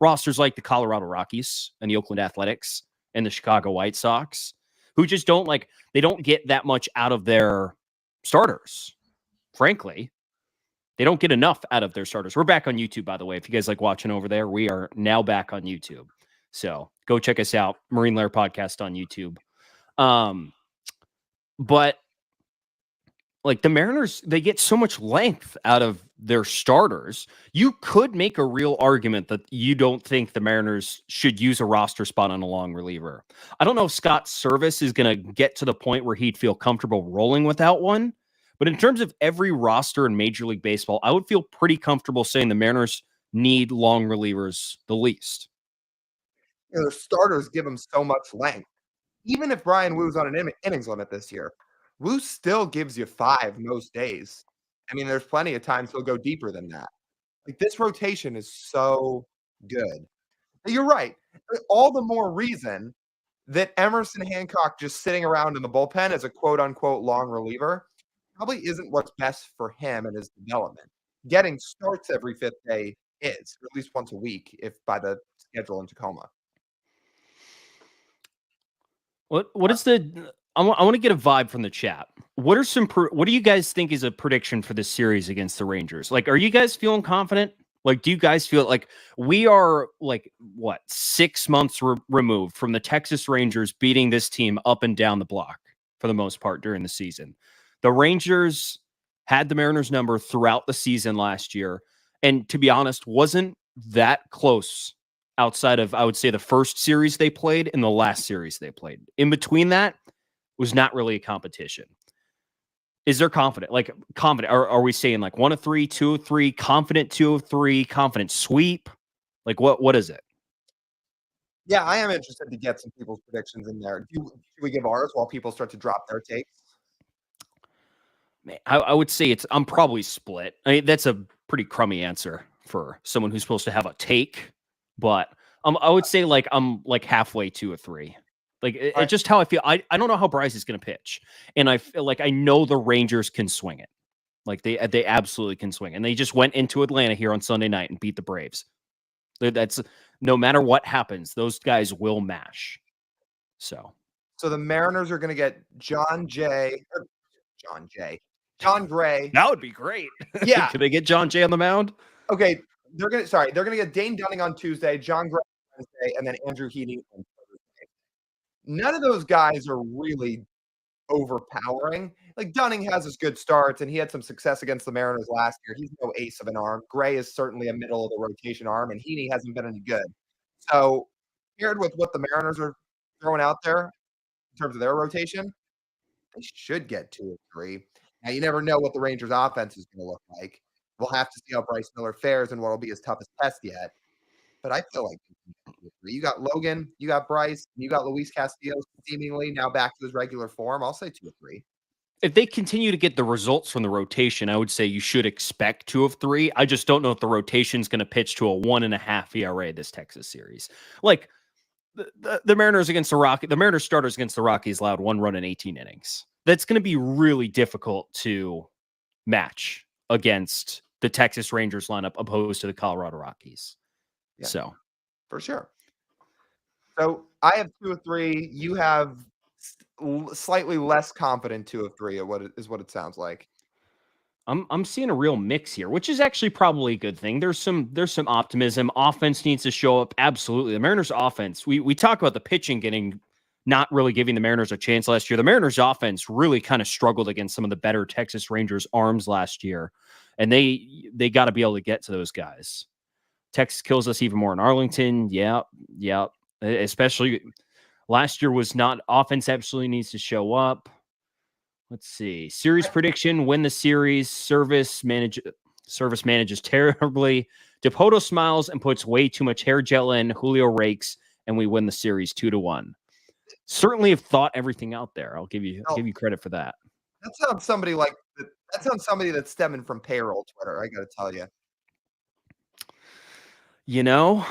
rosters like the Colorado Rockies and the Oakland Athletics and the Chicago White Sox, who just don't they don't get that much out of their starters. Frankly, they don't get enough out of their starters. We're back on YouTube, by the way. If you guys like watching over there, we are now back on YouTube. So go check us out, Marine Lair Podcast on YouTube. But like the Mariners, they get so much length out of their starters. You could make a real argument that you don't think the Mariners should use a roster spot on a long reliever. I don't know if Scott Service is going to get to the point where he'd feel comfortable rolling without one. But in terms of every roster in Major League Baseball, I would feel pretty comfortable saying the Mariners need long relievers the least. Their starters give them so much length. Even if Brian Wu's on an innings limit this year, Wu still gives you 5 most days. I mean, there's plenty of times he'll go deeper than that. Like, this rotation is so good. You're right. All the more reason that Emerson Hancock just sitting around in the bullpen as a quote-unquote long reliever probably isn't what's best for him and his development. Getting starts every 5th day is, or at least once a week, if by the schedule in Tacoma. What is the? I want to get a vibe from the chat. What do you guys think is a prediction for this series against the Rangers? Like, are you guys feeling confident? Like, do you guys feel like we are 6 months removed from the Texas Rangers beating this team up and down the block for the most part during the season? The Rangers had the Mariners number throughout the season last year, and to be honest, wasn't that close outside of, I would say, the first series they played and the last series they played. In between that was not really a competition. Is there confident? Are we saying 1 of 3, 2 of 3, confident 2 of 3, confident sweep? Like what is it? Yeah, I am interested to get some people's predictions in there. Should we give ours while people start to drop their takes? Man, I would say I'm probably split. I mean, that's a pretty crummy answer for someone who's supposed to have a take, but I would say I'm halfway 2 or 3. It's just how I feel. I don't know how Bryce is going to pitch, and I feel like I know the Rangers can swing it. Like they absolutely can swing, and they just went into Atlanta here on Sunday night and beat the Braves. That's no matter what happens, those guys will mash. So the Mariners are going to get John Gray. That would be great. Yeah. Can they get John Jay on the mound? Okay. They're going to get Dane Dunning on Tuesday, John Gray on Wednesday, and then Andrew Heaney on Thursday. None of those guys are really overpowering. Like, Dunning has his good starts, and he had some success against the Mariners last year. He's no ace of an arm. Gray is certainly a middle of the rotation arm, and Heaney hasn't been any good. So, paired with what the Mariners are throwing out there in terms of their rotation, they should get 2 or 3. Now, you never know what the Rangers' offense is going to look like. We'll have to see how Bryce Miller fares and what will be his toughest test yet. But I feel like you got Logan, you got Bryce, and you got Luis Castillo seemingly now back to his regular form. I'll say 2 or 3. If they continue to get the results from the rotation, I would say you should expect 2 of 3. I just don't know if the rotation is going to pitch to a 1.5 ERA this Texas series. Like the Mariners against the Rockies, the Mariners starters against the Rockies allowed 1 run in 18 innings. That's going to be really difficult to match against the Texas Rangers lineup opposed to the Colorado Rockies. Yeah, so for sure. So I have 2 of 3. You have slightly less confident 2 of 3 what it sounds like. I'm seeing a real mix here, which is actually probably a good thing. There's some optimism. Offense needs to show up. Absolutely. The Mariners offense, we talk about the pitching not really giving the Mariners a chance last year. The Mariners offense really kind of struggled against some of the better Texas Rangers arms last year. And they got to be able to get to those guys. Texas kills us even more in Arlington. Yeah. Especially last year was not offense absolutely needs to show up. Let's see. Series prediction, win the series. Service manages terribly. Dipoto smiles and puts way too much hair gel in. Julio rakes, and we win the series 2-1. Certainly have thought everything out there. I'll give you credit for that. That sounds somebody that's stemming from payroll Twitter, I got to tell you. You know,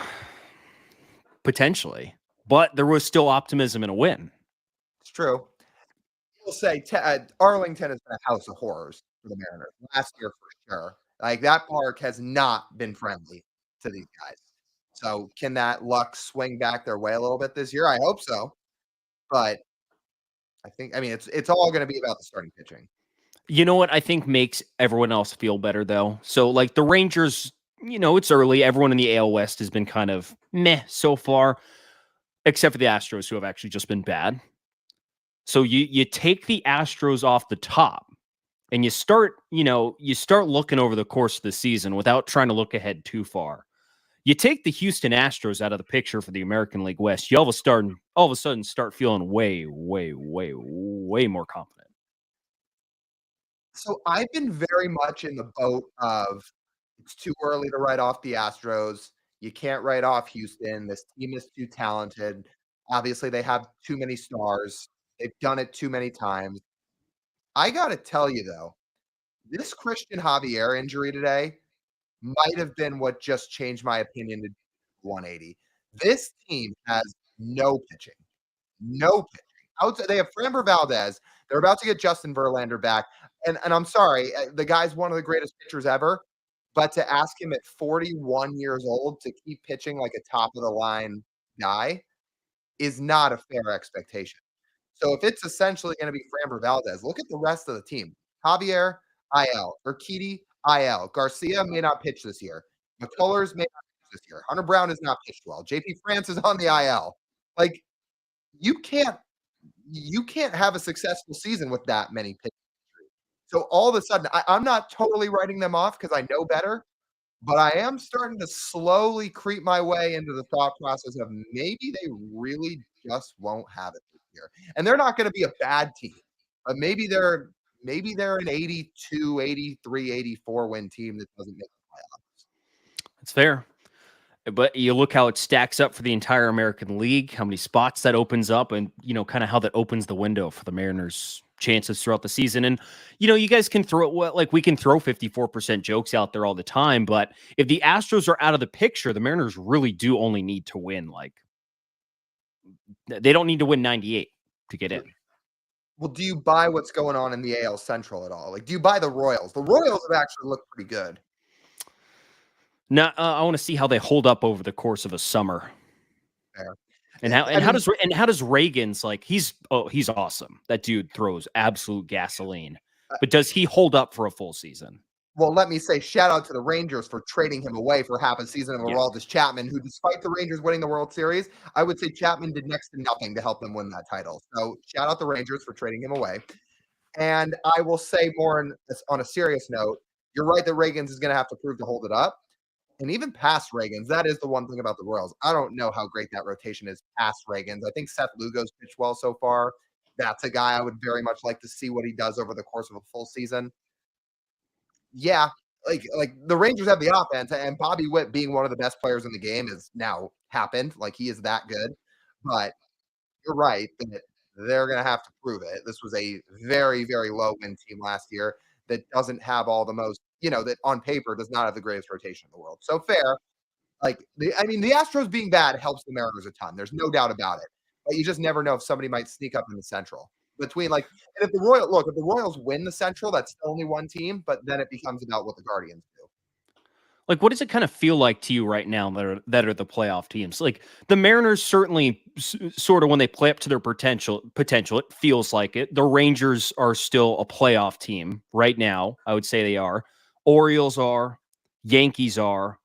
potentially. But there was still optimism in a win. It's true. We'll say Arlington has been a house of horrors for the Mariners last year for sure. Like, that park has not been friendly to these guys. So can that luck swing back their way a little bit this year? I hope so. But I mean, it's all going to be about the starting pitching. You know what I think makes everyone else feel better though? So like the Rangers, it's early. Everyone in the AL West has been kind of meh so far, except for the Astros who have actually just been bad. So you take the Astros off the top and you start looking over the course of the season without trying to look ahead too far. You take the Houston Astros out of the picture for the American League West, you all of a sudden start feeling way, way, way, way more confident. So I've been very much in the boat of it's too early to write off the Astros. You can't write off Houston. This team is too talented. Obviously, they have too many stars. They've done it too many times. I got to tell you, though, this Christian Javier injury today might have been what just changed my opinion to 180. This team has no pitching. No pitching. Outside, they have Framber Valdez. They're about to get Justin Verlander back. And I'm sorry, the guy's one of the greatest pitchers ever. But to ask him at 41 years old to keep pitching like a top of the line guy is not a fair expectation. So if it's essentially going to be Framber Valdez, look at the rest of the team. Javier, IL. Urquidy, IL. Garcia may not pitch this year. McCullers may not pitch this year. Hunter Brown has not pitched well. JP France is on the IL. Like you can't have a successful season with that many pitchers. So all of a sudden, I'm not totally writing them off because I know better, but I am starting to slowly creep my way into the thought process of maybe they really just won't have it this year. And they're not going to be a bad team, but maybe they're an 82, 83, 84 win team that doesn't make the playoffs. That's fair. But you look how it stacks up for the entire American League, how many spots that opens up, and kind of how that opens the window for the Mariners' chances throughout the season. And you guys can throw we can throw 54% jokes out there all the time, but if the Astros are out of the picture, the Mariners really do only need to win they don't need to win 98 to get in. Well, do you buy what's going on in the AL Central at all? Like, do you buy the Royals? The Royals have actually looked pretty good. Now, I want to see how they hold up over the course of a summer. Fair. And how does Reagan's he's awesome. That dude throws absolute gasoline. But does he hold up for a full season? Well, let me say shout out to the Rangers for trading him away for half a season of Aroldis Chapman, who, despite the Rangers winning the World Series, I would say Chapman did next to nothing to help them win that title. So shout out the Rangers for trading him away. And I will say more on a serious note, you're right that Reagan's is going to have to prove to hold it up. And even past Reagan's, that is the one thing about the Royals. I don't know how great that rotation is past Reagan's. I think Seth Lugo's pitched well so far. That's a guy I would very much like to see what he does over the course of a full season. Yeah, like the Rangers have the offense, and Bobby Witt being one of the best players in the game has now happened. Like he is that good. But you're right that they're going to have to prove it. This was a very, very low win team last year that doesn't have all the most, that on paper does not have the greatest rotation in the world. So fair. The Astros being bad helps the Mariners a ton. There's no doubt about it. But you just never know if somebody might sneak up in the Central. And if the Royals win the Central, that's only one team, but then it becomes about what the Guardians do. What does it kind of feel like to you right now that are the playoff teams? Like the Mariners certainly sort of when they play up to their potential, it feels like it. The Rangers are still a playoff team right now. I would say they are. Orioles are, Yankees are,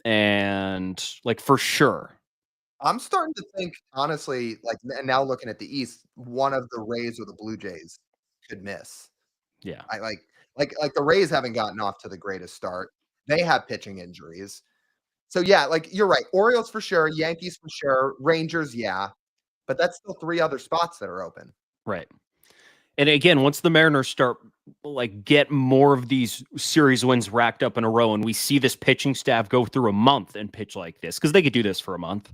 and for sure. I'm starting to think, honestly, and now looking at the East, one of the Rays or the Blue Jays could miss. Yeah. I like the Rays haven't gotten off to the greatest start. They have pitching injuries. So yeah, you're right. Orioles for sure, Yankees for sure, Rangers, yeah. But that's still 3 other spots that are open. Right. And again, once the Mariners start get more of these series wins racked up in a row, and we see this pitching staff go through a month and pitch like this, because they could do this for a month.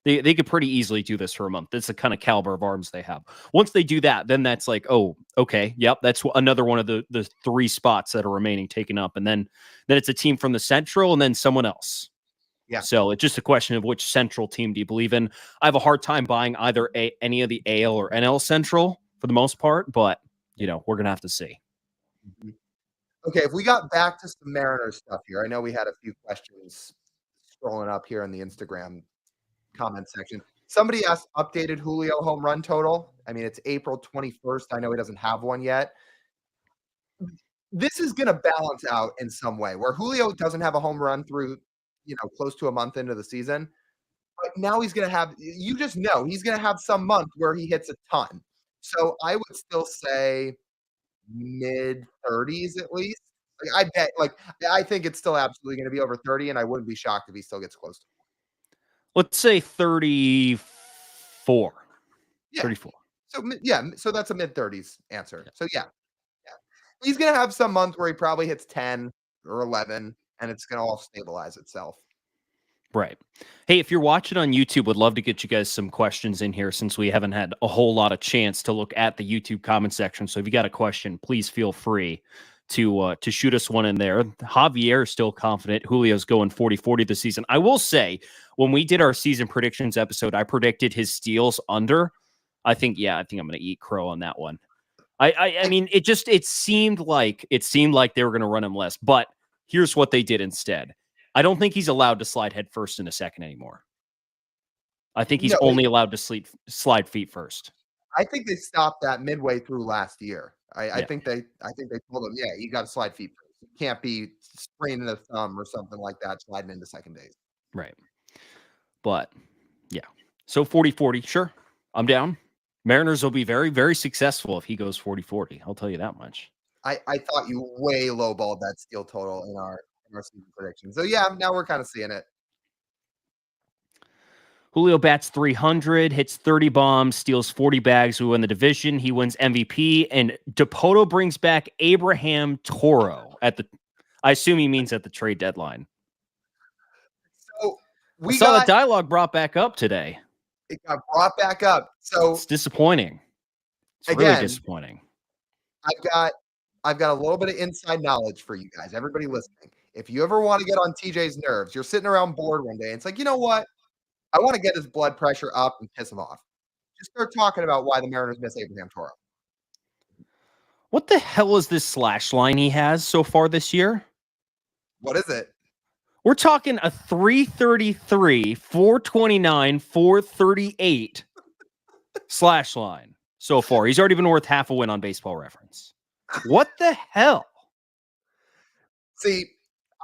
They could pretty easily do this for a month. That's the kind of caliber of arms they have. Once they do that, then that's oh, okay, yep, that's another one of the 3 spots that are remaining taken up, and then it's a team from the Central, and then someone else. Yeah. So it's just a question of which Central team do you believe in. I have a hard time buying either any of the AL or NL Central for the most part, but we're gonna have to see. Mm-hmm. Okay, if we got back to some Mariners stuff here, I know we had a few questions scrolling up here in the Instagram comment section. Somebody asked updated Julio home run total. I mean, it's April 21st. I know he doesn't have one yet. This is going to balance out in some way where Julio doesn't have a home run through, close to a month into the season. But now he's going to have, you just know he's going to have some month where he hits a ton. So I would still say mid 30s at least. I think it's still absolutely going to be over 30, and I wouldn't be shocked if he still gets close to it. Let's say 34. Yeah. 34. So that's a mid 30s answer. So yeah. He's going to have some month where he probably hits 10 or 11, and it's going to all stabilize itself. Right. Hey, if you're watching on YouTube, would love to get you guys some questions in here since we haven't had a whole lot of chance to look at the YouTube comment section. So if you got a question, please feel free to shoot us one in there. Javier is still confident Julio's going 40-40 this season. I will say, when we did our season predictions episode, I predicted his steals under. I think I'm going to eat crow on that one. I mean, it seemed like they were going to run him less, but here's what they did instead. I don't think he's allowed to slide head first in a second anymore. I think he's only allowed to slide feet first. I think they stopped that midway through last year. I think they told him, you got to slide feet first. You can't be spraining the thumb or something like that sliding into second base. Right. But yeah. So 40-40, sure. I'm down. Mariners will be very, very successful if he goes 40-40. I'll tell you that much. I thought you way lowballed that steal total in our season prediction. So yeah, now we're kind of seeing it. Julio bats 300, hits 30 bombs, steals 40 bags. We win the division. He wins MVP, and DePoto brings back Abraham Toro I assume he means at the trade deadline. So I saw that dialogue brought back up today. It got brought back up. So it's disappointing. It's really disappointing. I've got a little bit of inside knowledge for you guys, everybody listening. If you ever want to get on TJ's nerves, you're sitting around bored one day, and it's like, you know what? I want to get his blood pressure up and piss him off. Just start talking about why the Mariners miss Abraham Toro. What the hell is this slash line he has so far this year? What is it? We're talking a 333, 429, 438 slash line so far. He's already been worth half a win on Baseball Reference. What the hell? See,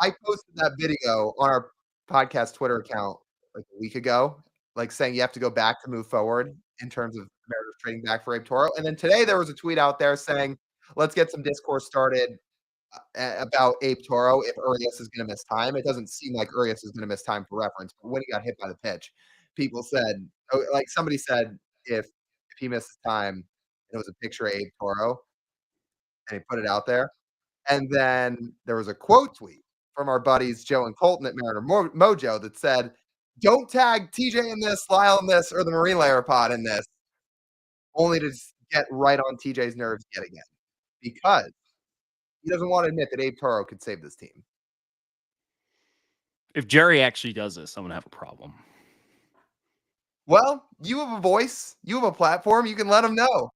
I posted that video on our podcast Twitter account like a week ago, like saying you have to go back to move forward in terms of Mariners trading back for Abe Toro. And then today there was a tweet out there saying, let's get some discourse started about Abe Toro if Urias is going to miss time. It doesn't seem like Urias is going to miss time for reference, but when he got hit by the pitch, people said, like somebody said, if he misses time, it was a picture of Abe Toro, and he put it out there. And then there was a quote tweet from our buddies Joe and Colton at Mariner Mojo that said, don't tag TJ in this, Lyle in this, or the Marine Layer pod in this, only to get right on TJ's nerves yet again. Because he doesn't want to admit that Abe Toro could save this team. If Jerry actually does this, I'm going to have a problem. Well, you have a voice. You have a platform. You can let him know.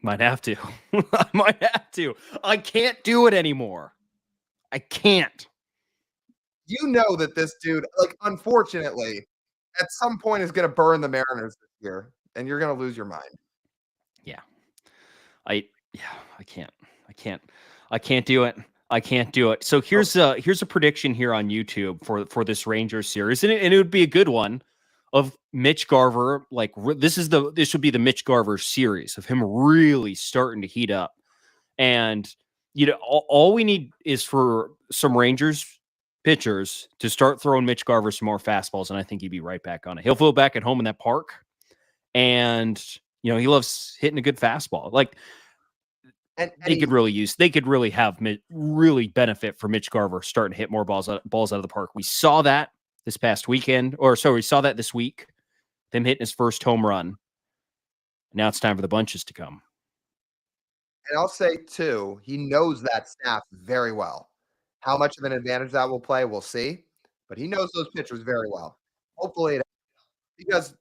Might have to. I might have to. I can't do it anymore. I can't. You know that this dude, like, unfortunately, at some point is going to burn the Mariners this year, and you're going to lose your mind. Yeah. I can't do it. I can't do it. So here's a prediction here on YouTube for this Rangers series, and it would be a good one of Mitch Garver. Like this would be the Mitch Garver series of him really starting to heat up, and all we need is for some Rangers pitchers to start throwing Mitch Garver some more fastballs, and I think he'd be right back on it. He'll feel back at home in that park, and he loves hitting a good fastball. Like. And they could really benefit from Mitch Garver starting to hit more balls out of the park. We saw that this past weekend, we saw that this week, them hitting his first home run. Now it's time for the bunches to come. And I'll say too, he knows that staff very well. How much of an advantage that will play, we'll see. But he knows those pitchers very well. Hopefully, because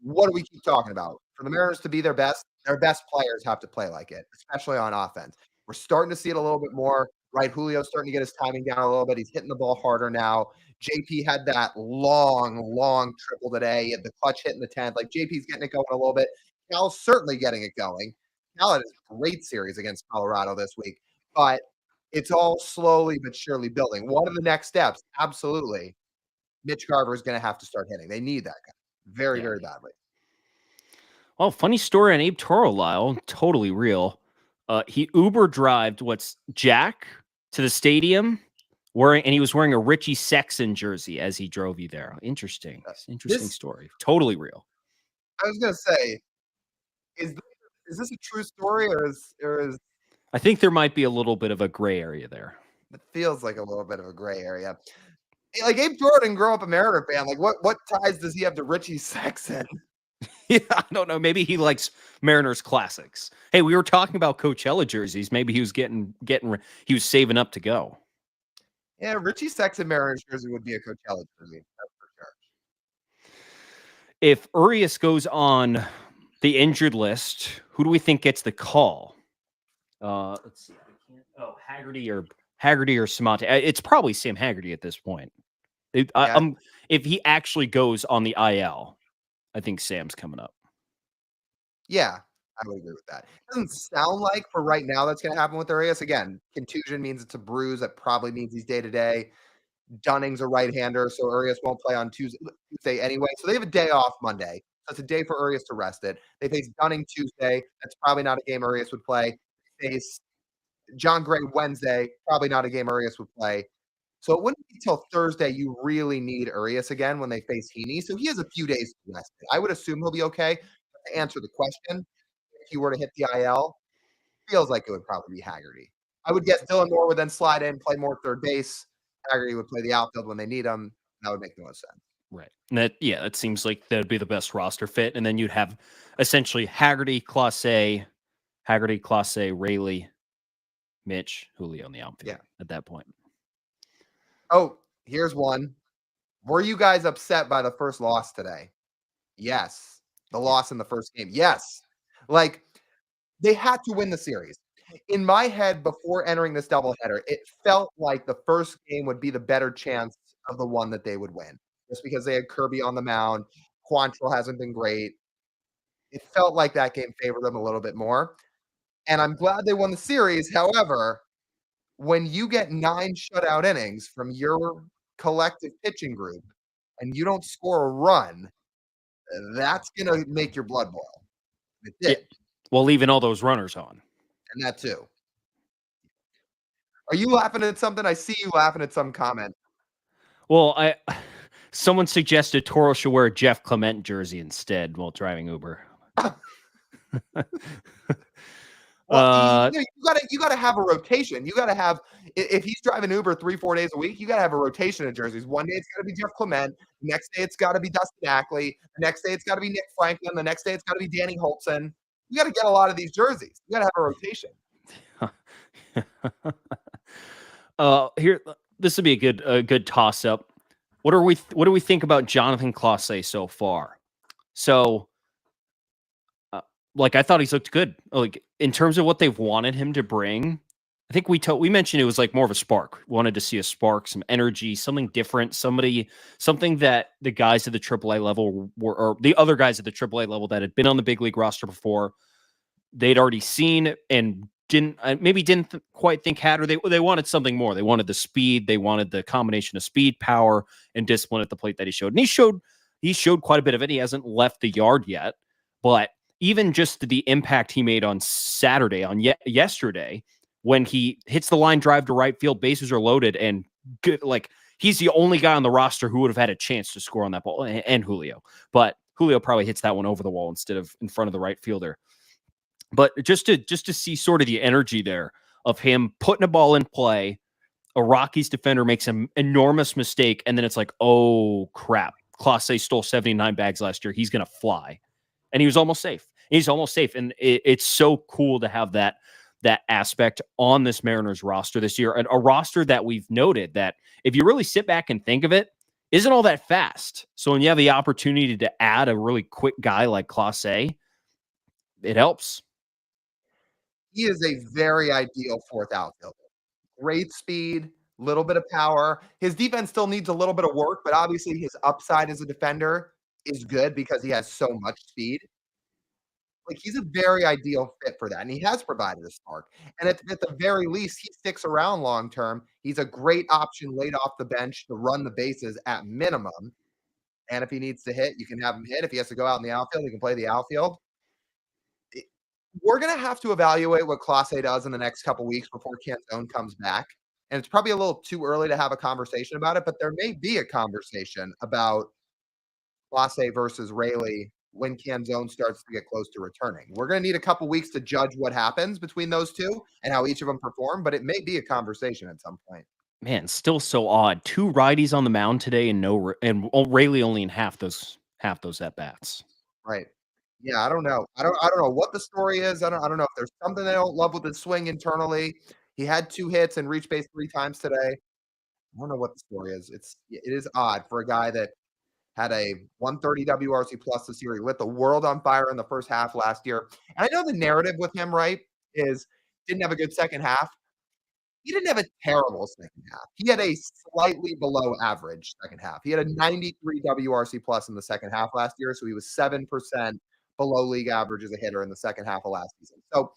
what do we keep talking about? For the Mariners to be their best players have to play like it, especially on offense. We're starting to see it a little bit more, right? Julio's starting to get his timing down a little bit. He's hitting the ball harder now. JP had that long triple today. He had the clutch hit in the 10th. Like JP's getting it going a little bit. Cal's certainly getting it going. Cal had a great series against Colorado this week, but it's all slowly but surely building. What are the next steps? Absolutely. Mitch Garver is going to have to start hitting. They need that guy very, Yeah. very badly. Well, funny story on Abe Toro, Lyle. Totally real. He Uber drived Jack to the stadium and he was wearing a Richie Sexson jersey as he drove you there. Interesting. Interesting story. Totally real. I was going to say, is this a true story or is I think there might be a little bit of a gray area there. It feels like a little bit of a gray area. Like Abe Toro didn't grow up a Mariner fan. Like what ties does he have to Richie Sexson? Yeah, I don't know. Maybe he likes Mariners classics. Hey, we were talking about Coachella jerseys. Maybe he was he was saving up to go. Yeah, Richie Sexson Mariners jersey would be a Coachella jersey. That's for sure. If Urias goes on the injured list, who do we think gets the call? Let's see. Haggerty or Samante. It's probably Sam Haggerty at this point. If he actually goes on the IL, I think Sam's coming up. Yeah, I would agree with that. It doesn't sound like for right now that's going to happen with Urias. Again, contusion means it's a bruise. That probably means he's day-to-day. Dunning's a right-hander, so Urias won't play on Tuesday anyway. So they have a day off Monday. So it's a day for Urias to rest it. They face Dunning Tuesday. That's probably not a game Urias would play. They face John Gray Wednesday. Probably not a game Urias would play. So it wouldn't be till Thursday you really need Urias again when they face Heaney. So he has a few days to rest. I would assume he'll be okay. But to answer the question, if he were to hit the IL, feels like it would probably be Haggerty. I would guess Dylan Moore would then slide in, play more third base. Haggerty would play the outfield when they need him. That would make the most sense. Right. And that seems like that'd be the best roster fit. And then you'd have essentially Haggerty, Clase, Rayleigh, Mitch, Julio in the outfield at that point. Oh, here's one. Were you guys upset by the first loss today? Yes. The loss in the first game. Yes. Like, they had to win the series. In my head, before entering this doubleheader, it felt like the first game would be the better chance of the one that they would win. Just because they had Kirby on the mound. Quantrill hasn't been great. It felt like that game favored them a little bit more. And I'm glad they won the series. However, when you get 9 shutout innings from your collective pitching group and you don't score a run, that's going to make your blood boil. It did. Yeah. Well, leaving all those runners on. And that too. Are you laughing at something? I see you laughing at some comment. Well, someone suggested Toro should wear a Jeff Clement jersey instead while driving Uber. Well, you gotta have a rotation. You gotta have, if he's driving Uber 3-4 days a week, you gotta have a rotation of jerseys. One day it's gotta be Jeff Clement. The next day it's gotta be Dustin Ackley. The next day it's gotta be Nick Franklin. The next day it's gotta be Danny Holtzen. You gotta get a lot of these jerseys. You gotta have a rotation. Here, this would be a good toss up. What do we think about Jonathan Clase so far? So, I thought he's looked good. Like in terms of what they've wanted him to bring, I think we mentioned it was like more of a spark. Wanted to see a spark, some energy, something different, something that the guys at the AAA level or the other guys at the AAA level that had been on the big league roster before, they'd already seen and didn't quite think had, or they wanted something more. They wanted the speed. They wanted the combination of speed, power, and discipline at the plate that he showed. And he showed quite a bit of it. He hasn't left the yard yet, but even just the impact he made on Saturday, yesterday, when he hits the line drive to right field, bases are loaded, and he's the only guy on the roster who would have had a chance to score on that ball, and Julio. But Julio probably hits that one over the wall instead of in front of the right fielder. But just to see sort of the energy there of him putting a ball in play, a Rockies defender makes an enormous mistake, and then it's like, oh crap, Clase stole 79 bags last year. He's gonna fly. And he was almost safe. And it's so cool to have that aspect on this Mariners roster this year. A roster that we've noted that, if you really sit back and think of it, isn't all that fast. So when you have the opportunity to add a really quick guy like Clase, it helps. He is a very ideal fourth outfielder. Great speed, little bit of power. His defense still needs a little bit of work, but obviously his upside as a defender is good because he has so much speed. Like, he's a very ideal fit for that, and he has provided a spark. And at the very least, he sticks around long term. He's a great option late off the bench to run the bases at minimum. And if he needs to hit, you can have him hit. If he has to go out in the outfield, he can play the outfield. We're going to have to evaluate what Clase does in the next couple weeks before Canzone comes back. And it's probably a little too early to have a conversation about it, but there may be a conversation about Clase versus Rayleigh when Canzone starts to get close to returning. We're going to need a couple weeks to judge what happens between those two and how each of them perform, but it may be a conversation at some point. Man, still so odd. 2 righties on the mound today and Rayleigh only in half those at bats. Right. Yeah, I don't know. I don't know what the story is. I don't know if there's something they don't love with his swing internally. He had 2 hits and reached base 3 times today. I don't know what the story is. It is odd for a guy that had a 130 WRC plus this year. He lit the world on fire in the first half last year. And I know the narrative with him, right, is didn't have a good second half. He didn't have a terrible second half. He had a slightly below average second half. He had a 93 WRC plus in the second half last year, so he was 7% below league average as a hitter in the second half of last season. So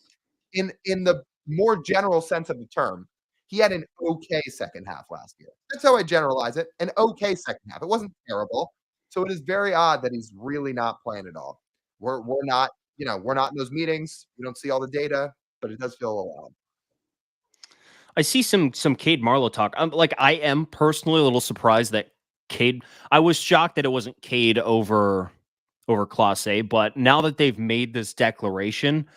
in the more general sense of the term, he had an okay second half last year. That's how I generalize it. An okay second half. It wasn't terrible. So it is very odd that he's really not playing at all. We're not, we're not in those meetings. We don't see all the data, but it does feel a little odd. I see some Cade Marlowe talk. I am personally a little surprised that Cade. I was shocked that it wasn't Cade over Clase, but now that they've made this declaration,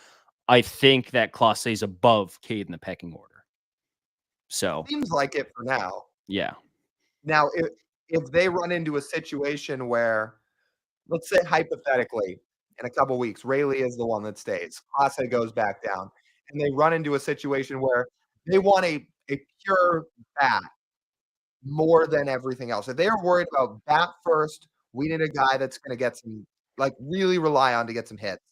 I think that Clase is above Cade in the pecking order. So seems like it for now. Yeah. Now, if they run into a situation where, let's say hypothetically, in a couple weeks, Rayleigh is the one that stays, Clase goes back down, and they run into a situation where they want a pure bat more than everything else. If they're worried about bat first, we need a guy that's going to get some, really rely on to get some hits.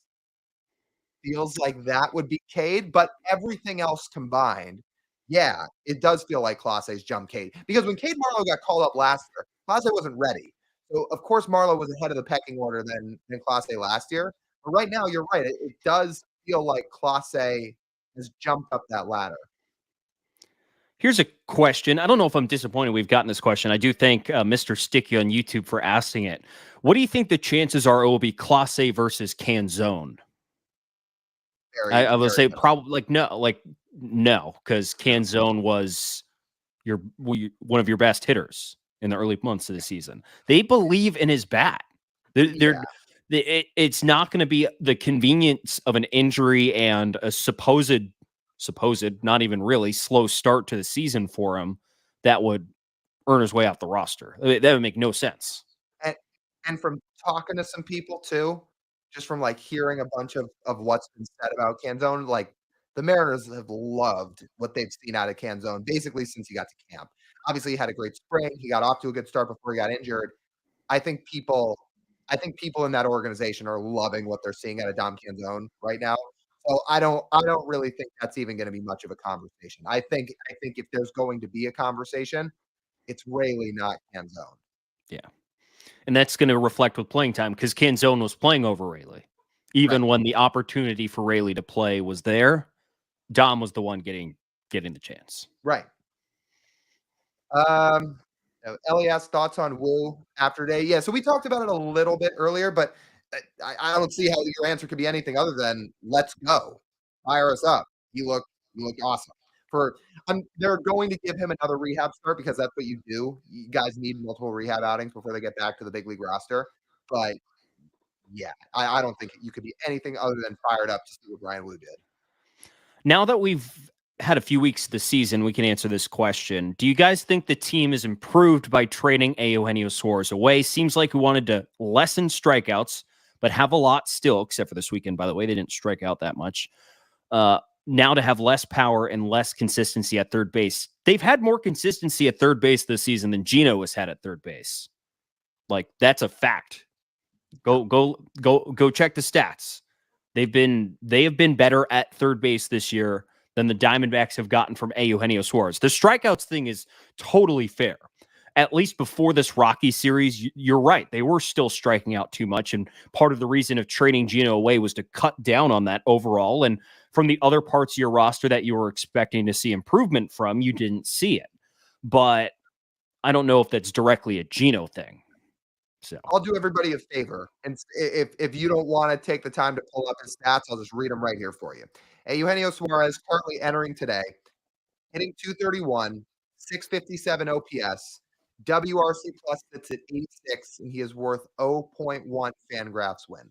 Feels like that would be Cade, but everything else combined, yeah, it does feel like Clase's jump Cade. Because when Cade Marlowe got called up last year, Clase wasn't ready. So, of course, Marlowe was ahead of the pecking order than Clase last year. But right now, you're right. It does feel like Clase has jumped up that ladder. Here's a question. I don't know if I'm disappointed we've gotten this question. I do thank Mr. Sticky on YouTube for asking it. What do you think the chances are it will be Clase versus Canzone? I will say probably no, because Canzone was one of your best hitters in the early months of the season. They believe in his bat. It's not going to be the convenience of an injury and a supposed, not even really, slow start to the season for him that would earn his way off the roster. That would make no sense. And from talking to some people too, just from hearing a bunch of what's been said about Canzone, the Mariners have loved what they've seen out of Canzone basically since he got to camp. Obviously, he had a great spring. He got off to a good start before he got injured. I think people in that organization are loving what they're seeing out of Dom Canzone right now. So I don't really think that's even going to be much of a conversation. I think if there's going to be a conversation, it's Rayleigh, not Canzone. Yeah. And that's going to reflect with playing time because Canzone was playing over Rayleigh. Even when the opportunity for Rayleigh to play was there, Dom was the one getting the chance. Right. Elias, thoughts on Wu after day? Yeah, so we talked about it a little bit earlier, but I don't see how your answer could be anything other than let's go. Fire us up. You look awesome. They're going to give him another rehab start because that's what you do. You guys need multiple rehab outings before they get back to the big league roster. But yeah, I don't think you could be anything other than fired up to see what Brian Wu did. Now that we've had a few weeks of the season, we can answer this question. Do you guys think the team is improved by trading Eugenio Suarez away? Seems like we wanted to lessen strikeouts, but have a lot still, except for this weekend, by the way. They didn't strike out that much. Now to have less power and less consistency at third base. They've had more consistency at third base this season than Gino has had at third base. That's a fact. Go check the stats. They have been better at third base this year than the Diamondbacks have gotten from Eugenio Suarez. The strikeouts thing is totally fair. At least before this Rocky series, you're right. They were still striking out too much. And part of the reason of trading Gino away was to cut down on that overall. And from the other parts of your roster that you were expecting to see improvement from, you didn't see it. But I don't know if that's directly a Gino thing. So I'll do everybody a favor. And if you don't want to take the time to pull up his stats, I'll just read them right here for you. Eugenio Suarez currently entering today, hitting 231, 657 OPS, WRC plus sits at 86, and he is worth 0.1 Fangraphs win.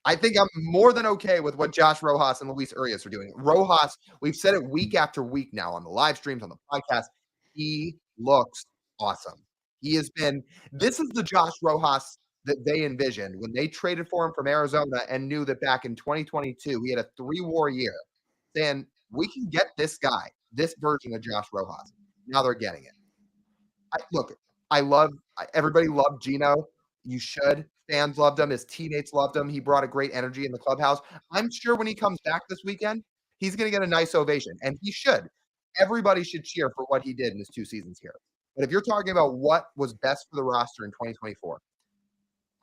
I think I'm more than okay with what Josh Rojas and Luis Urias are doing. Rojas, we've said it week after week now on the live streams, on the podcast. He looks awesome. He has been, this is the Josh Rojas that they envisioned when they traded for him from Arizona and knew that back in 2022, he had a 3-war year, saying, we can get this guy, this version of Josh Rojas. Now they're getting it. Look, everybody loved Gino. You should. Fans loved him. His teammates loved him. He brought a great energy in the clubhouse. I'm sure when he comes back this weekend, he's going to get a nice ovation, and he should. Everybody should cheer for what he did in his 2 seasons here. But if you're talking about what was best for the roster in 2024,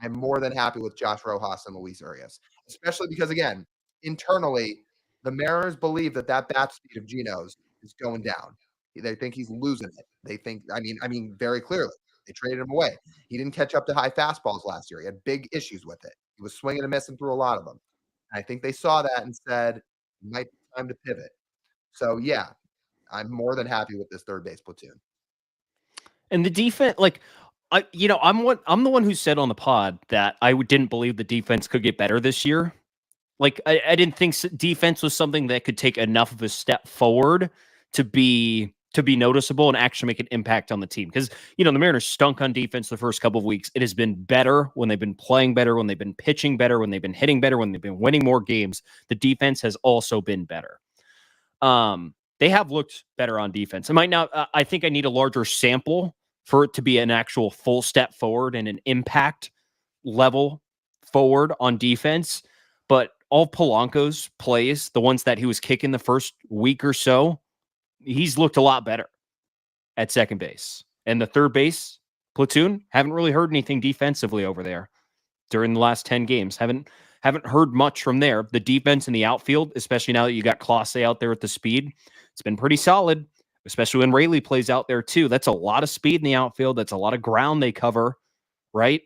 I'm more than happy with Josh Rojas and Luis Urias, especially because, again, internally, the Mariners believe that bat speed of Gino's is going down. They think he's losing it. They think, I mean, very clearly, they traded him away. He didn't catch up to high fastballs last year. He had big issues with it. He was swinging and missing through a lot of them. And I think they saw that and said, it might be time to pivot. So, yeah, I'm more than happy with this third base platoon. And the defense, like, I'm the one who said on the pod that I didn't believe the defense could get better this year. Like, I didn't think defense was something that could take enough of a step forward to be noticeable and actually make an impact on the team. Because, the Mariners stunk on defense the first couple of weeks. It has been better when they've been playing better, when they've been pitching better, when they've been hitting better, when they've been winning more games. The defense has also been better. They have looked better on defense. It might not. I think I need a larger sample for it to be an actual full step forward and an impact level forward on defense. But all Polanco's plays, the ones that he was kicking the first week or so, he's looked a lot better at second base. And the third base platoon, haven't really heard anything defensively over there during the last 10 games. Haven't heard much from there. The defense in the outfield, especially now that you got Clase out there at the speed, it's been pretty solid, especially when Rayleigh plays out there too. That's a lot of speed in the outfield. That's a lot of ground they cover, right?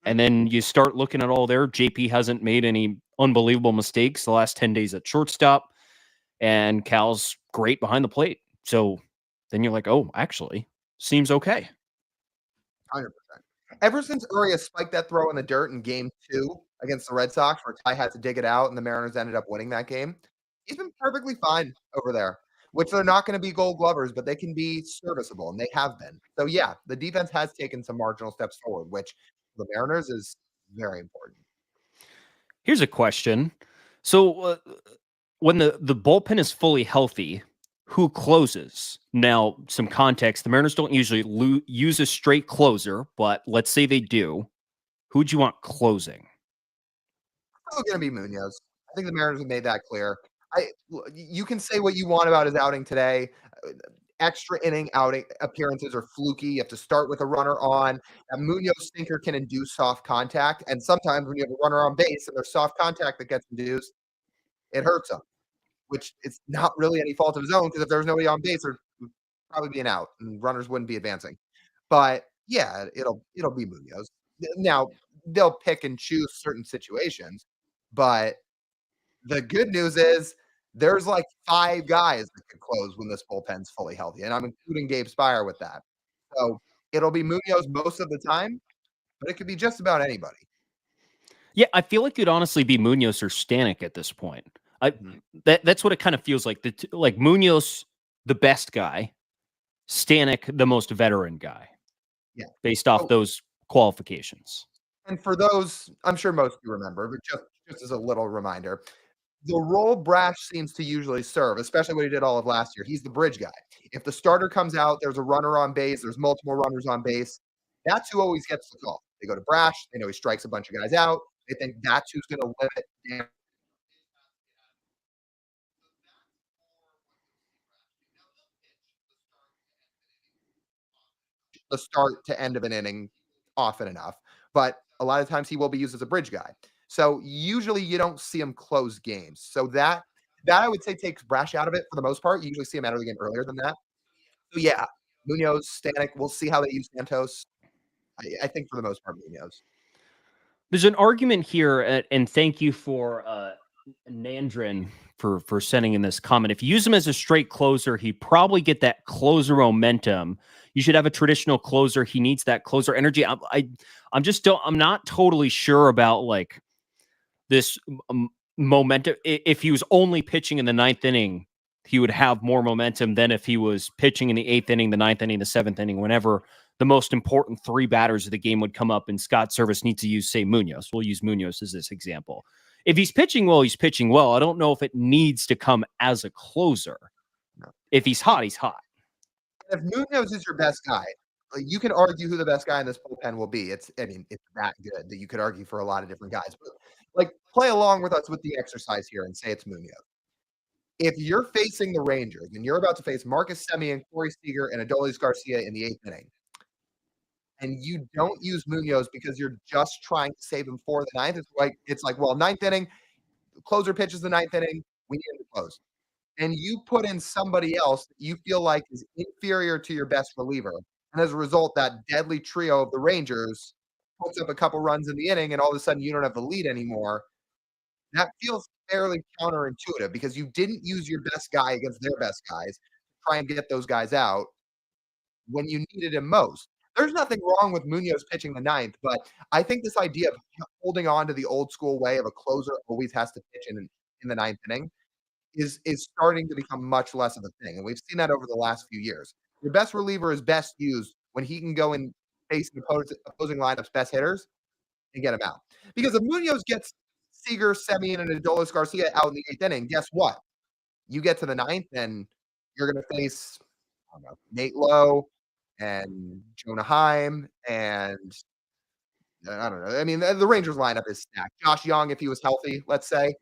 And then you start looking at all there. JP hasn't made any unbelievable mistakes the last 10 days at shortstop, and Cal's great behind the plate. So then you're like, oh, actually, seems okay. 100%. Ever since Urias spiked that throw in the dirt in game 2 against the Red Sox, where Ty had to dig it out and the Mariners ended up winning that game, he's been perfectly fine over there, which they're not going to be gold glovers, but they can be serviceable, and they have been. So, yeah, the defense has taken some marginal steps forward, which the Mariners is very important. Here's a question. So when the bullpen is fully healthy, who closes? Now, some context, the Mariners don't usually use a straight closer, but let's say they do. Who would you want closing? It's going to be Munoz. I think the Mariners have made that clear. You can say what you want about his outing today. Extra inning outing appearances are fluky. You have to start with a runner on. A Munoz sinker can induce soft contact, and sometimes when you have a runner on base and there's soft contact that gets induced, it hurts him, which is not really any fault of his own, because if there was nobody on base, there'd probably be an out and runners wouldn't be advancing. But yeah, it'll be Munoz. Now, they'll pick and choose certain situations, but the good news is there's like 5 guys that could close when this bullpen's fully healthy, and I'm including Gabe Spire with that. So it'll be Munoz most of the time, but it could be just about anybody. Yeah, I feel like it'd honestly be Munoz or Stanek at this point. That's what it kind of feels like. Like Munoz, the best guy, Stanek, the most veteran guy. Yeah, based off those qualifications. And for those, I'm sure most of you remember, but just as a little reminder, the role Brash seems to usually serve, especially what he did all of last year, he's the bridge guy. If the starter comes out, there's a runner on base, there's multiple runners on base, that's who always gets the call. They go to Brash, they know he strikes a bunch of guys out, they think that's who's going to limit damage. the start to end of an inning often enough, but a lot of times he will be used as a bridge guy. So usually you don't see him close games. So that I would say takes Brash out of it for the most part. You usually see him out of the game earlier than that. So yeah, Munoz, Stanek, we'll see how they use Santos. I think for the most part, Munoz. There's an argument here, and thank you for Nandrin for sending in this comment. If you use him as a straight closer, he probably get that closer momentum. You should have a traditional closer. He needs that closer energy. I'm just don't. I'm not totally sure about like this momentum. If he was only pitching in the ninth inning, he would have more momentum than if he was pitching in the eighth inning, the ninth inning, the seventh inning, whenever the most important three batters of the game would come up and Scott Service needs to use, say, Munoz. We'll use Munoz as this example. If he's pitching well, he's pitching well. I don't know if it needs to come as a closer. No. If he's hot, he's hot. If Munoz is your best guy, like, you can argue who the best guy in this bullpen will be. It's that good that you could argue for a lot of different guys. But like, play along with us with the exercise here and say it's Munoz. If you're facing the Rangers and you're about to face Marcus Semien, Corey Seager, and Adolis Garcia in the eighth inning, and you don't use Munoz because you're just trying to save him for the ninth, it's like, well, ninth inning, closer pitches the ninth inning, we need him to close. And you put in somebody else that you feel like is inferior to your best reliever. And as a result, that deadly trio of the Rangers puts up a couple runs in the inning, and all of a sudden you don't have the lead anymore. That feels fairly counterintuitive because you didn't use your best guy against their best guys to try and get those guys out when you needed him most. There's nothing wrong with Munoz pitching the ninth, but I think this idea of holding on to the old school way of a closer always has to pitch in the ninth inning is starting to become much less of a thing. And we've seen that over the last few years. Your best reliever is best used when he can go and face the opposing lineup's best hitters and get him out. Because if Munoz gets Seager, Semien, and Adolis Garcia out in the eighth inning, guess what? You get to the ninth, and you're going to face, I don't know, Nate Lowe and Jonah Heim, and I don't know. I mean, the Rangers lineup is stacked. Josh Young, if he was healthy, let's say,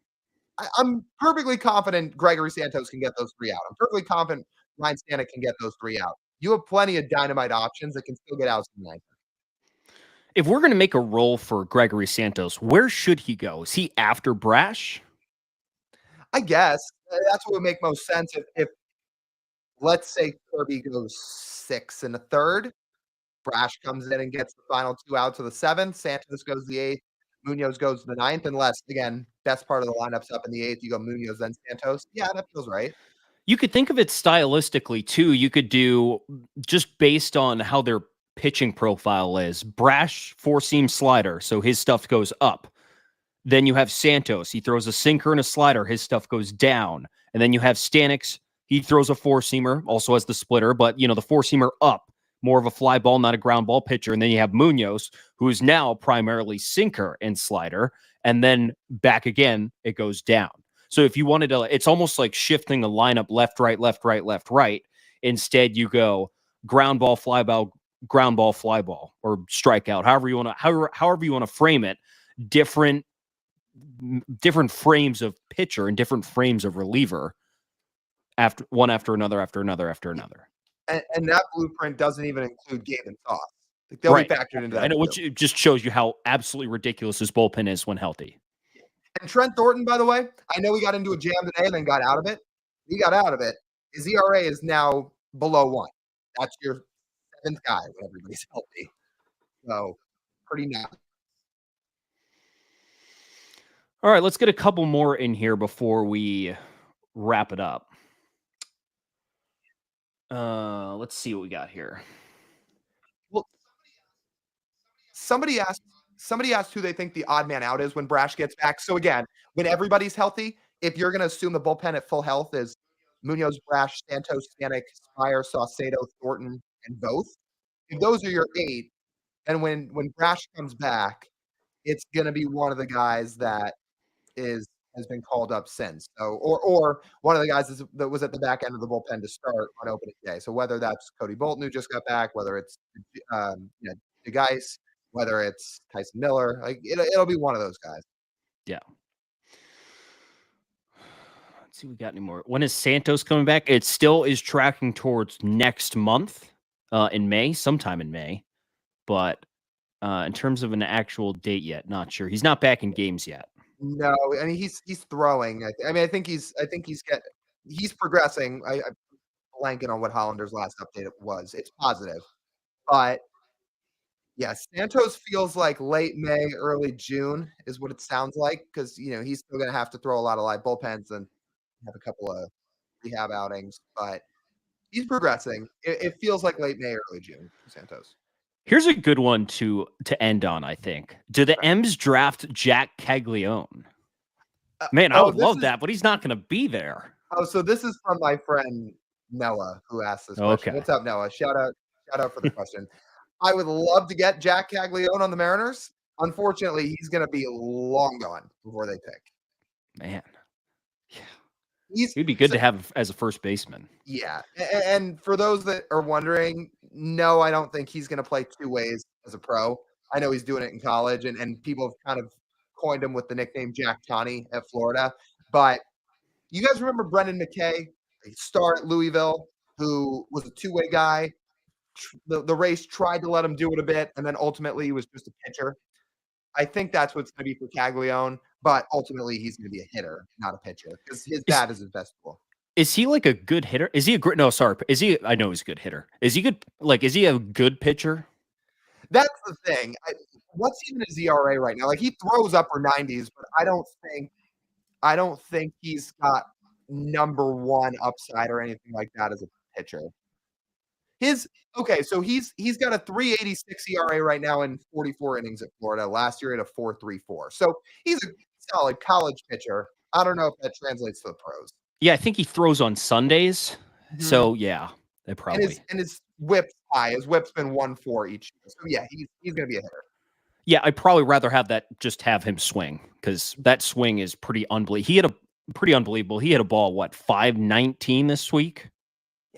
I'm perfectly confident Gregory Santos can get those three out. I'm perfectly confident Ryan Stanek can get those three out. You have plenty of dynamite options that can still get out tonight. If we're going to make a role for Gregory Santos, where should he go? Is he after Brash? I guess that's what would make most sense if let's say Kirby goes 6 1/3, Brash comes in and gets the final two outs of the seventh, Santos goes the eighth, Munoz goes to the ninth, unless, again, best part of the lineup's up in the eighth, you go Munoz, then Santos. Yeah, that feels right. You could think of it stylistically too. You could do just based on how their pitching profile is. Brash four-seam slider, so his stuff goes up. Then you have Santos. He throws a sinker and a slider. His stuff goes down. And then you have Stanix. He throws a four-seamer, also has the splitter, but, the four-seamer up, more of a fly ball, not a ground ball pitcher. And then you have Munoz, who is now primarily sinker and slider. And then back again, it goes down. So if you wanted to, it's almost like shifting the lineup left, right, left, right, left, right. Instead, you go ground ball, fly ball, ground ball, fly ball, or strikeout, however you want to frame it. Different frames of pitcher and different frames of reliever after another. And that blueprint doesn't even include Gabe and Sauce. Like, they'll Right. be factored into that. I know, which just shows you how absolutely ridiculous his bullpen is when healthy. And Trent Thornton, by the way, I know we got into a jam today and then got out of it. He got out of it. His ERA is now below 1. That's your seventh guy when everybody's healthy. So, pretty nice. All right, let's get a couple more in here before we wrap it up. Let's see what we got here. Well, somebody asked who they think the odd man out is when Brash gets back. So again, when everybody's healthy, if you're going to assume the bullpen at full health is Munoz, Brash, Santos, Stanek, Spire, Saucedo, Thornton, and both, if those are your 8, then when Brash comes back, it's going to be one of the guys that has been called up since. So, or one of the guys that was at the back end of the bullpen to start on opening day. So whether that's Cody Bolton who just got back, whether it's DeGeis, whether it's Tyson Miller, like it'll be one of those guys. Yeah. Let's see if we got any more. When is Santos coming back? It still is tracking towards next month. in May, sometime in May. But in terms of an actual date yet, not sure. He's not back in games yet. No, I mean he's throwing. I think he's progressing. I'm blanking on what Hollander's last update was. It's positive, but yeah, Santos feels like late May, early June is what it sounds like because he's still going to have to throw a lot of live bullpens and have a couple of rehab outings, but he's progressing. It feels like late May, early June for Santos. Here's a good one to end on, I think. Do the M's draft Jack Caglione? Man, I would love that, but he's not going to be there. Oh, so this is from my friend Noah who asked this question. Okay. What's up, Noah? Shout out for the question. I would love to get Jack Caglione on the Mariners. Unfortunately, he's going to be long gone before they pick. Man. Yeah. He'd be good to have as a first baseman. Yeah. And for those that are wondering, no, I don't think he's going to play two ways as a pro. I know he's doing it in college, and people have kind of coined him with the nickname Jack Tani at Florida. But you guys remember Brendan McKay, a star at Louisville, who was a two-way guy? The race tried to let him do it a bit, and then ultimately he was just a pitcher. I think that's what's going to be for Caglione, but ultimately he's going to be a hitter, not a pitcher, because his bat is his best tool. Is he like a good hitter? Is he a great? No, sorry. Is he? I know he's a good hitter. Is he good? Like, is he a good pitcher? That's the thing. What's even his ERA right now? Like, he throws upper 90s, but I don't think he's got number one upside or anything like that as a pitcher. So he's got a 3.86 ERA right now in 44 innings at Florida. Last year at a 4.34. So he's a solid college pitcher. I don't know if that translates to the pros. Yeah, I think he throws on Sundays. Mm-hmm. So yeah, that probably. And his whip's high. His whip's been 1.4 each year. So yeah, he's going to be a hitter. Yeah, I'd probably rather have him swing, because that swing is pretty unbelievable. He had a pretty unbelievable. He hit a ball, 519 this week?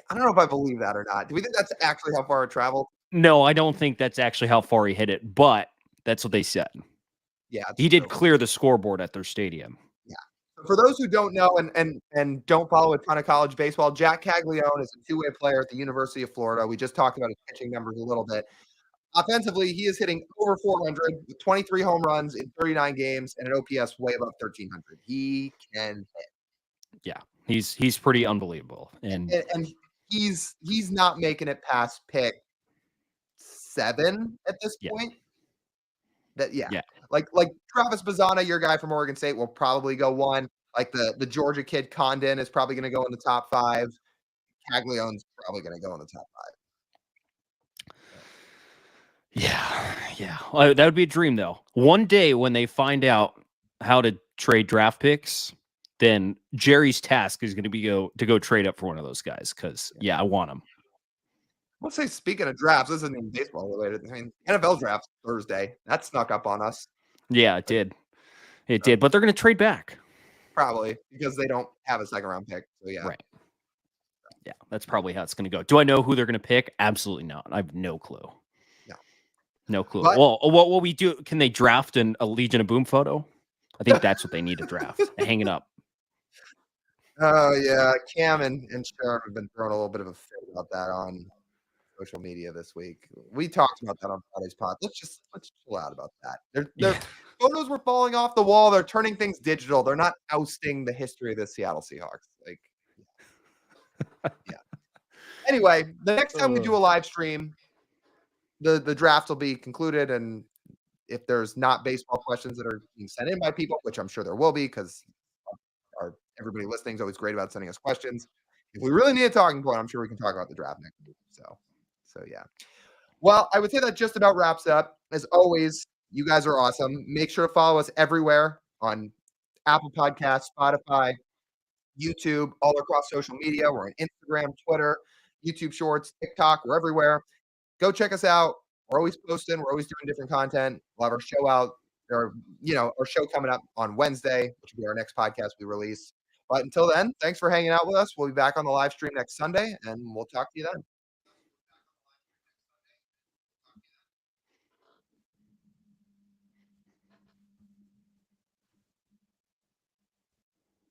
I don't know if I believe that or not. Do we think that's actually how far it traveled? No, I don't think that's actually how far he hit it, but that's what they said. Yeah. He did clear the scoreboard at their stadium. Yeah. For those who don't know and don't follow a ton of college baseball, Jack Caglione is a two-way player at the University of Florida. We just talked about his pitching numbers a little bit. Offensively, he is hitting over 400 with 23 home runs in 39 games and an OPS way above 1,300. He can hit. Yeah, he's pretty unbelievable, and he's not making it past pick 7 at this point. Like Travis Bazzana, your guy from Oregon State, will probably go 1. Like the Georgia kid Condon is probably going to go in the top 5. Caglione's probably going to go in the top 5. Yeah. Well, that would be a dream, though. One day when they find out how to trade draft picks, then Jerry's task is going to be to go trade up for one of those guys, because I want him. Let's say, speaking of drafts, this isn't even baseball related. I mean, NFL draft Thursday. That snuck up on us. Yeah, it did. It did, but they're going to trade back. Probably, because they don't have a second round pick. So yeah. Right. Yeah, that's probably how it's going to go. Do I know who they're going to pick? Absolutely not. I have no clue. No clue. But, well, what will we do? Can they draft a Legion of Boom photo? I think that's what they need to draft. Hang it up. Oh, yeah. Cam and Sherm have been throwing a little bit of a fit about that on social media this week. We talked about that on Friday's pod. Let's chill out about that. Their photos were falling off the wall. They're turning things digital. They're not ousting the history of the Seattle Seahawks. Yeah. Anyway, the next time we do a live stream, the draft will be concluded, and if there's not baseball questions that are being sent in by people, which I'm sure there will be, because everybody listening is always great about sending us questions. If we really need a talking point, I'm sure we can talk about the draft next week. So yeah. Well, I would say that just about wraps up. As always, you guys are awesome. Make sure to follow us everywhere on Apple Podcasts, Spotify, YouTube, all across social media. We're on Instagram, Twitter, YouTube Shorts, TikTok. We're everywhere. Go check us out. We're always posting. We're always doing different content. We'll have our show out. Our show coming up on Wednesday, which will be our next podcast we release. But until then, thanks for hanging out with us. We'll be back on the live stream next Sunday, and we'll talk to you then.